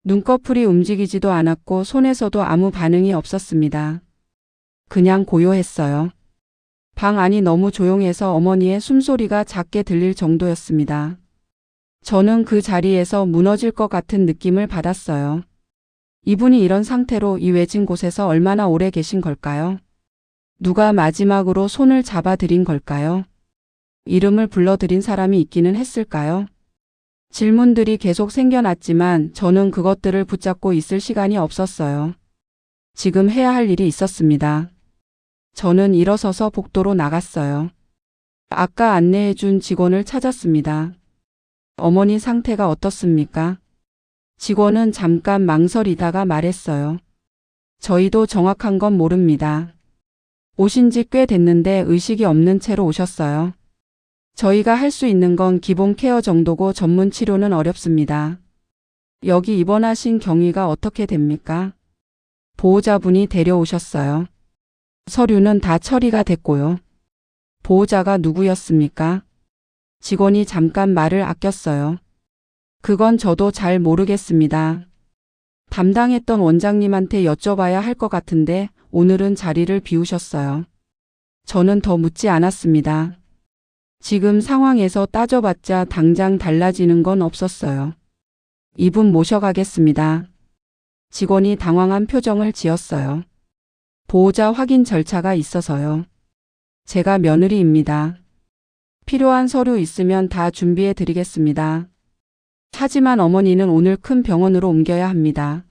눈꺼풀이 움직이지도 않았고 손에서도 아무 반응이 없었습니다. 그냥 고요했어요. 방 안이 너무 조용해서 어머니의 숨소리가 작게 들릴 정도였습니다. 저는 그 자리에서 무너질 것 같은 느낌을 받았어요. 이분이 이런 상태로 이 외진 곳에서 얼마나 오래 계신 걸까요? 누가 마지막으로 손을 잡아드린 걸까요? 이름을 불러드린 사람이 있기는 했을까요? 질문들이 계속 생겨났지만 저는 그것들을 붙잡고 있을 시간이 없었어요. 지금 해야 할 일이 있었습니다. 저는 일어서서 복도로 나갔어요. 아까 안내해준 직원을 찾았습니다. 어머니 상태가 어떻습니까? 직원은 잠깐 망설이다가 말했어요. 저희도 정확한 건 모릅니다. 오신 지 꽤 됐는데 의식이 없는 채로 오셨어요. 저희가 할 수 있는 건 기본 케어 정도고 전문 치료는 어렵습니다. 여기 입원하신 경위가 어떻게 됩니까? 보호자분이 데려오셨어요. 서류는 다 처리가 됐고요. 보호자가 누구였습니까? 직원이 잠깐 말을 아꼈어요. 그건 저도 잘 모르겠습니다. 담당했던 원장님한테 여쭤봐야 할 것 같은데 오늘은 자리를 비우셨어요. 저는 더 묻지 않았습니다. 지금 상황에서 따져봤자 당장 달라지는 건 없었어요. 이분 모셔가겠습니다. 직원이 당황한 표정을 지었어요. 보호자 확인 절차가 있어서요. 제가 며느리입니다. 필요한 서류 있으면 다 준비해 드리겠습니다. 하지만 어머니는 오늘 큰 병원으로 옮겨야 합니다.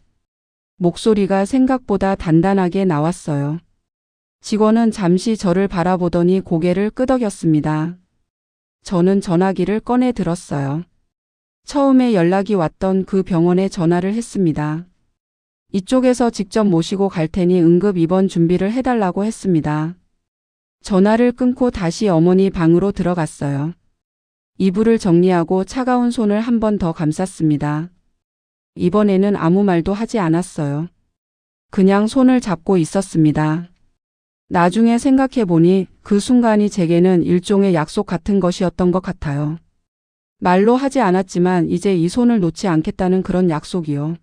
목소리가 생각보다 단단하게 나왔어요. 직원은 잠시 저를 바라보더니 고개를 끄덕였습니다. 저는 전화기를 꺼내 들었어요. 처음에 연락이 왔던 그 병원에 전화를 했습니다. 이쪽에서 직접 모시고 갈 테니 응급 입원 준비를 해달라고 했습니다. 전화를 끊고 다시 어머니 방으로 들어갔어요. 이불을 정리하고 차가운 손을 한 번 더 감쌌습니다. 이번에는 아무 말도 하지 않았어요. 그냥 손을 잡고 있었습니다. 나중에 생각해보니 그 순간이 제게는 일종의 약속 같은 것이었던 것 같아요. 말로 하지 않았지만 이제 이 손을 놓지 않겠다는 그런 약속이요.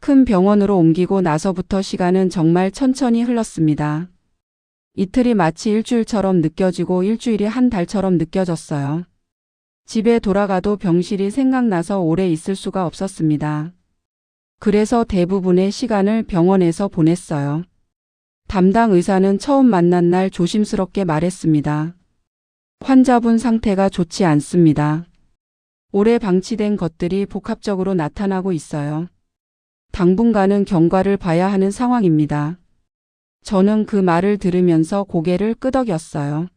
큰 병원으로 옮기고 나서부터 시간은 정말 천천히 흘렀습니다. 이틀이 마치 일주일처럼 느껴지고 일주일이 한 달처럼 느껴졌어요. 집에 돌아가도 병실이 생각나서 오래 있을 수가 없었습니다. 그래서 대부분의 시간을 병원에서 보냈어요. 담당 의사는 처음 만난 날 조심스럽게 말했습니다. 환자분 상태가 좋지 않습니다. 오래 방치된 것들이 복합적으로 나타나고 있어요. 당분간은 경과를 봐야 하는 상황입니다. 저는 그 말을 들으면서 고개를 끄덕였어요.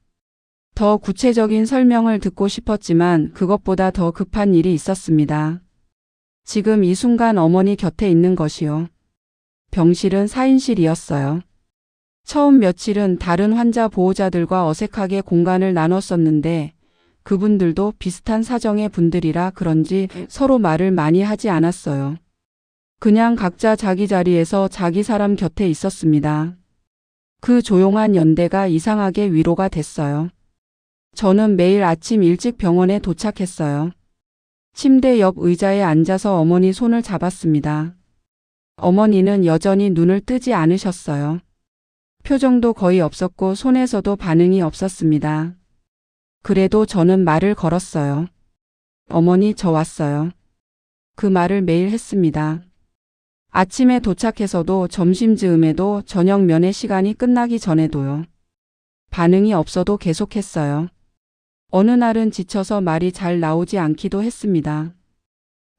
더 구체적인 설명을 듣고 싶었지만 그것보다 더 급한 일이 있었습니다. 지금 이 순간 어머니 곁에 있는 것이요. 병실은 4인실이었어요. 처음 며칠은 다른 환자 보호자들과 어색하게 공간을 나눴었는데 그분들도 비슷한 사정의 분들이라 그런지 서로 말을 많이 하지 않았어요. 그냥 각자 자기 자리에서 자기 사람 곁에 있었습니다. 그 조용한 연대가 이상하게 위로가 됐어요. 저는 매일 아침 일찍 병원에 도착했어요. 침대 옆 의자에 앉아서 어머니 손을 잡았습니다. 어머니는 여전히 눈을 뜨지 않으셨어요. 표정도 거의 없었고 손에서도 반응이 없었습니다. 그래도 저는 말을 걸었어요. 어머니, 저 왔어요. 그 말을 매일 했습니다. 아침에 도착해서도 점심 즈음에도 저녁 면회 시간이 끝나기 전에도요. 반응이 없어도 계속했어요. 어느 날은 지쳐서 말이 잘 나오지 않기도 했습니다.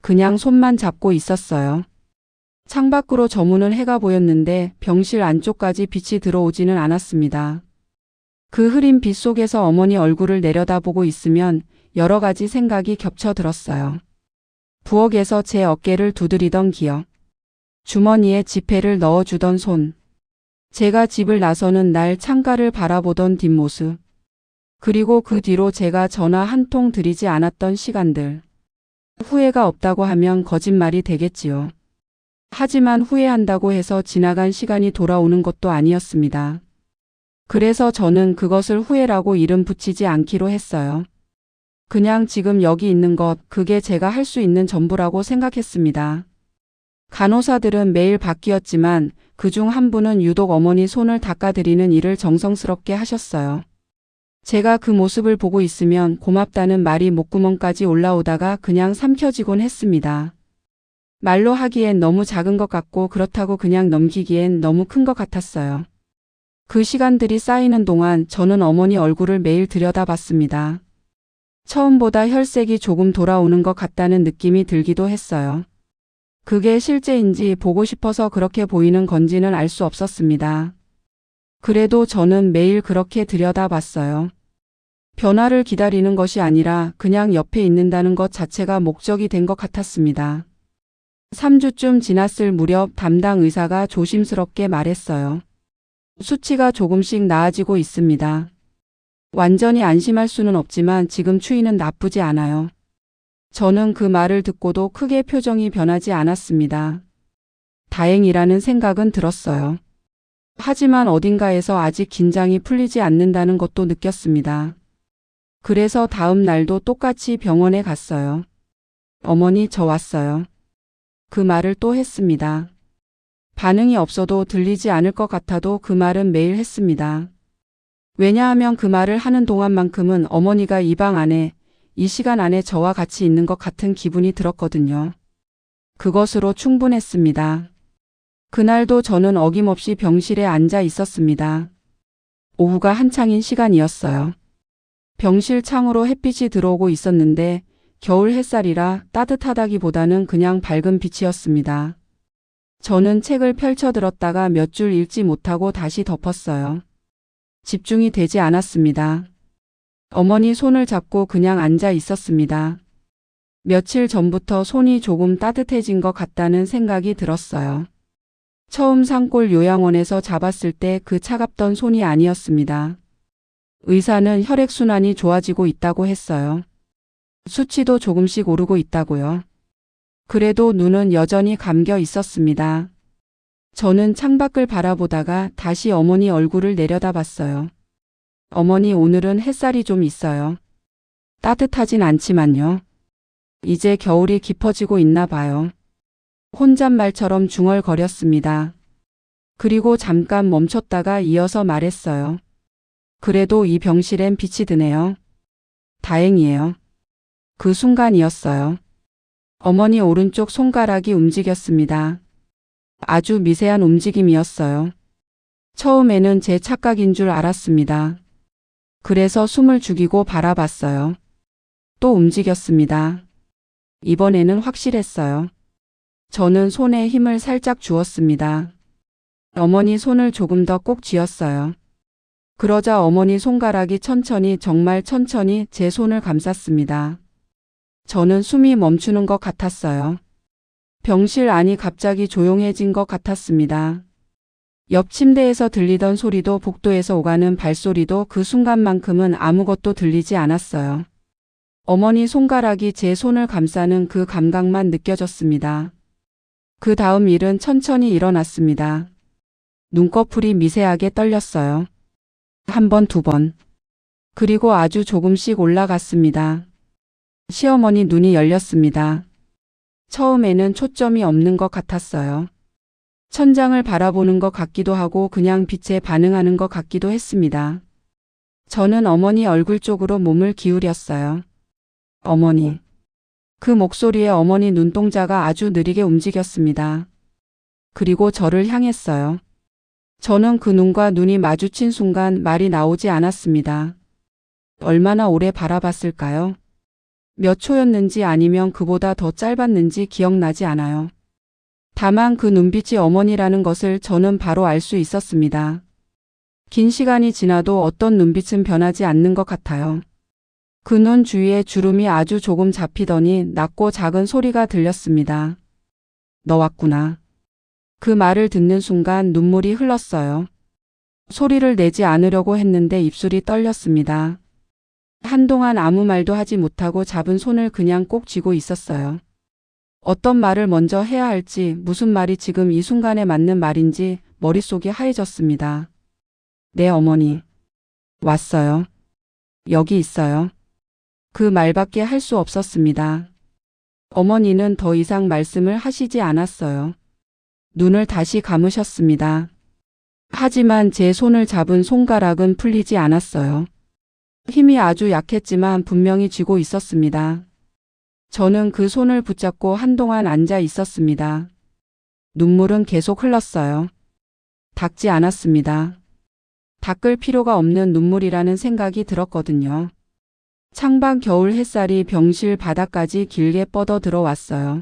그냥 손만 잡고 있었어요. 창밖으로 저무는 해가 보였는데 병실 안쪽까지 빛이 들어오지는 않았습니다. 그 흐린 빛 속에서 어머니 얼굴을 내려다보고 있으면 여러 가지 생각이 겹쳐 들었어요. 부엌에서 제 어깨를 두드리던 기억, 주머니에 지폐를 넣어주던 손, 제가 집을 나서는 날 창가를 바라보던 뒷모습, 그리고 그 뒤로 제가 전화 한 통 드리지 않았던 시간들. 후회가 없다고 하면 거짓말이 되겠지요. 하지만 후회한다고 해서 지나간 시간이 돌아오는 것도 아니었습니다. 그래서 저는 그것을 후회라고 이름 붙이지 않기로 했어요. 그냥 지금 여기 있는 것, 그게 제가 할 수 있는 전부라고 생각했습니다. 간호사들은 매일 바뀌었지만 그중 한 분은 유독 어머니 손을 닦아드리는 일을 정성스럽게 하셨어요. 제가 그 모습을 보고 있으면 고맙다는 말이 목구멍까지 올라오다가 그냥 삼켜지곤 했습니다. 말로 하기엔 너무 작은 것 같고 그렇다고 그냥 넘기기엔 너무 큰 것 같았어요. 그 시간들이 쌓이는 동안 저는 어머니 얼굴을 매일 들여다봤습니다. 처음보다 혈색이 조금 돌아오는 것 같다는 느낌이 들기도 했어요. 그게 실제인지 보고 싶어서 그렇게 보이는 건지는 알 수 없었습니다. 그래도 저는 매일 그렇게 들여다봤어요. 변화를 기다리는 것이 아니라 그냥 옆에 있는다는 것 자체가 목적이 된 것 같았습니다. 3주쯤 지났을 무렵 담당 의사가 조심스럽게 말했어요. 수치가 조금씩 나아지고 있습니다. 완전히 안심할 수는 없지만 지금 추이는 나쁘지 않아요. 저는 그 말을 듣고도 크게 표정이 변하지 않았습니다. 다행이라는 생각은 들었어요. 하지만 어딘가에서 아직 긴장이 풀리지 않는다는 것도 느꼈습니다. 그래서 다음 날도 똑같이 병원에 갔어요. 어머니, 저 왔어요. 그 말을 또 했습니다. 반응이 없어도 들리지 않을 것 같아도 그 말은 매일 했습니다. 왜냐하면 그 말을 하는 동안만큼은 어머니가 이 방 안에, 이 시간 안에 저와 같이 있는 것 같은 기분이 들었거든요. 그것으로 충분했습니다. 그날도 저는 어김없이 병실에 앉아 있었습니다. 오후가 한창인 시간이었어요. 병실 창으로 햇빛이 들어오고 있었는데 겨울 햇살이라 따뜻하다기보다는 그냥 밝은 빛이었습니다. 저는 책을 펼쳐 들었다가 몇 줄 읽지 못하고 다시 덮었어요. 집중이 되지 않았습니다. 어머니 손을 잡고 그냥 앉아 있었습니다. 며칠 전부터 손이 조금 따뜻해진 것 같다는 생각이 들었어요. 처음 산골 요양원에서 잡았을 때 그 차갑던 손이 아니었습니다. 의사는 혈액순환이 좋아지고 있다고 했어요. 수치도 조금씩 오르고 있다고요. 그래도 눈은 여전히 감겨 있었습니다. 저는 창밖을 바라보다가 다시 어머니 얼굴을 내려다봤어요. 어머니, 오늘은 햇살이 좀 있어요. 따뜻하진 않지만요. 이제 겨울이 깊어지고 있나 봐요. 혼잣말처럼 중얼거렸습니다. 그리고 잠깐 멈췄다가 이어서 말했어요. 그래도 이 병실엔 빛이 드네요. 다행이에요. 그 순간이었어요. 어머니 오른쪽 손가락이 움직였습니다. 아주 미세한 움직임이었어요. 처음에는 제 착각인 줄 알았습니다. 그래서 숨을 죽이고 바라봤어요. 또 움직였습니다. 이번에는 확실했어요. 저는 손에 힘을 살짝 주었습니다. 어머니 손을 조금 더 꼭 쥐었어요. 그러자 어머니 손가락이 천천히, 정말 천천히 제 손을 감쌌습니다. 저는 숨이 멈추는 것 같았어요. 병실 안이 갑자기 조용해진 것 같았습니다. 옆 침대에서 들리던 소리도 복도에서 오가는 발소리도 그 순간만큼은 아무것도 들리지 않았어요. 어머니 손가락이 제 손을 감싸는 그 감각만 느껴졌습니다. 그 다음 일은 천천히 일어났습니다. 눈꺼풀이 미세하게 떨렸어요. 한 번, 두 번. 그리고 아주 조금씩 올라갔습니다. 시어머니 눈이 열렸습니다. 처음에는 초점이 없는 것 같았어요. 천장을 바라보는 것 같기도 하고 그냥 빛에 반응하는 것 같기도 했습니다. 저는 어머니 얼굴 쪽으로 몸을 기울였어요. 어머니. 그 목소리에 어머니 눈동자가 아주 느리게 움직였습니다. 그리고 저를 향했어요. 저는 그 눈과 눈이 마주친 순간 말이 나오지 않았습니다. 얼마나 오래 바라봤을까요? 몇 초였는지 아니면 그보다 더 짧았는지 기억나지 않아요. 다만 그 눈빛이 어머니라는 것을 저는 바로 알 수 있었습니다. 긴 시간이 지나도 어떤 눈빛은 변하지 않는 것 같아요. 그 눈 주위에 주름이 아주 조금 잡히더니 낮고 작은 소리가 들렸습니다. 너 왔구나. 그 말을 듣는 순간 눈물이 흘렀어요. 소리를 내지 않으려고 했는데 입술이 떨렸습니다. 한동안 아무 말도 하지 못하고 잡은 손을 그냥 꼭 쥐고 있었어요. 어떤 말을 먼저 해야 할지, 무슨 말이 지금 이 순간에 맞는 말인지 머릿속이 하얘졌습니다. 네, 어머니. 왔어요. 여기 있어요. 그 말밖에 할 수 없었습니다. 어머니는 더 이상 말씀을 하시지 않았어요. 눈을 다시 감으셨습니다. 하지만 제 손을 잡은 손가락은 풀리지 않았어요. 힘이 아주 약했지만 분명히 쥐고 있었습니다. 저는 그 손을 붙잡고 한동안 앉아 있었습니다. 눈물은 계속 흘렀어요. 닦지 않았습니다. 닦을 필요가 없는 눈물이라는 생각이 들었거든요. 창밖 겨울 햇살이 병실 바닥까지 길게 뻗어 들어왔어요.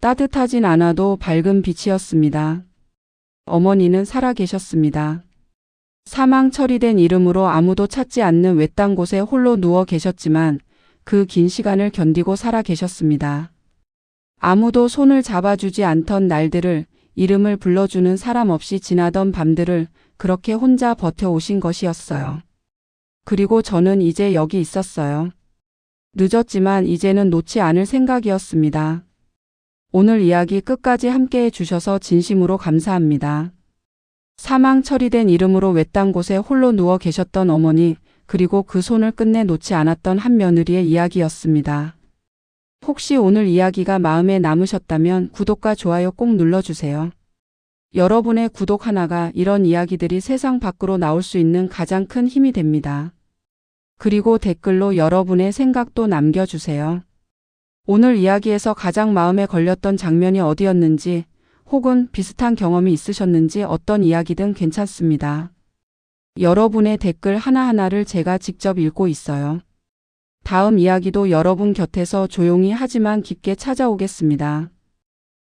따뜻하진 않아도 밝은 빛이었습니다. 어머니는 살아 계셨습니다. 사망 처리된 이름으로 아무도 찾지 않는 외딴 곳에 홀로 누워 계셨지만 그 긴 시간을 견디고 살아 계셨습니다. 아무도 손을 잡아주지 않던 날들을, 이름을 불러주는 사람 없이 지나던 밤들을 그렇게 혼자 버텨오신 것이었어요. 그리고 저는 이제 여기 있었어요. 늦었지만 이제는 놓지 않을 생각이었습니다. 오늘 이야기 끝까지 함께 해주셔서 진심으로 감사합니다. 사망 처리된 이름으로 외딴 곳에 홀로 누워 계셨던 어머니, 그리고 그 손을 끝내 놓지 않았던 한 며느리의 이야기였습니다. 혹시 오늘 이야기가 마음에 남으셨다면 구독과 좋아요 꼭 눌러주세요. 여러분의 구독 하나가 이런 이야기들이 세상 밖으로 나올 수 있는 가장 큰 힘이 됩니다. 그리고 댓글로 여러분의 생각도 남겨주세요. 오늘 이야기에서 가장 마음에 걸렸던 장면이 어디였는지, 혹은 비슷한 경험이 있으셨는지 어떤 이야기든 괜찮습니다. 여러분의 댓글 하나하나를 제가 직접 읽고 있어요. 다음 이야기도 여러분 곁에서 조용히 하지만 깊게 찾아오겠습니다.